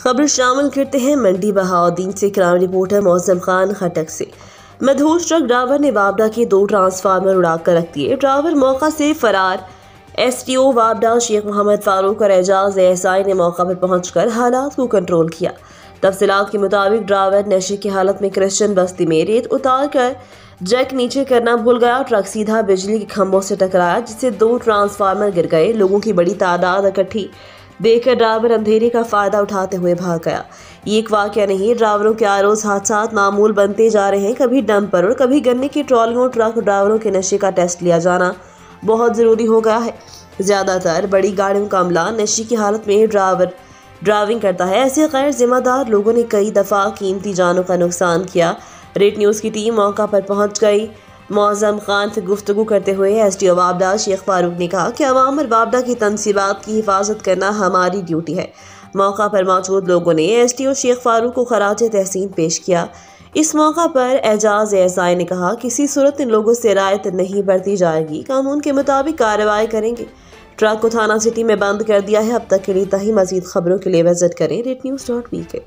खबर शामिल करते हैं मंडी बहाउद्दीन से क्राइम रिपोर्टर मौसम खान खटक से। मदहोश ट्रक ड्राइवर ने वापडा के 2 ट्रांसफार्मर उड़ाकर रख दिए। ड्राइवर मौका से फरार। एसटीओ वापडा शेख मोहम्मद फारूक और एजाज एएसआई ने मौका पर पहुंचकर हालात को कंट्रोल किया। तफसीलात के मुताबिक ड्राइवर नशे की हालत में क्रिश्चियन बस्ती में रेत उतार कर जैक नीचे करना भूल गया। ट्रक सीधा बिजली के खंभों से टकराया, जिससे 2 ट्रांसफार्मर गिर गए। लोगों की बड़ी तादाद इकट्ठी देखकर ड्राइवर अंधेरे का फायदा उठाते हुए भाग गया। ये एक वाकया नहीं, ड्राइवरों के रोज हादसा मामूल बनते जा रहे हैं। कभी डंपर और कभी गन्ने की ट्रॉलियों ट्रक ड्राइवरों के नशे का टेस्ट लिया जाना बहुत ज़रूरी हो गया है। ज़्यादातर बड़ी गाड़ियों का अमला नशे की हालत में ड्राइविंग करता है। ऐसे गैर जिम्मेदार लोगों ने कई दफ़ा कीमती जानों का नुकसान किया। रेड न्यूज़ की टीम मौका पर पहुंच गई। मौसम खान से गुफ्तगू करते हुए एसटीओ वापडा शेख फारूक ने कहा कि अवाम और वापडा की तनसीबात की हिफाजत करना हमारी ड्यूटी है। मौका पर मौजूद लोगों ने एसटीओ शेख फारूक को खराज तहसीन पेश किया। इस मौका पर एजाज एएसआई ने कहा, किसी सूरत इन लोगों से रियायत नहीं बरती जाएगी, कानून के मुताबिक कार्रवाई करेंगे। ट्रक को थाना सिटी में बंद कर दिया है। अब तक के लिए इतना ही। मजीद खबरों के लिए विजिट करें rednews.bk।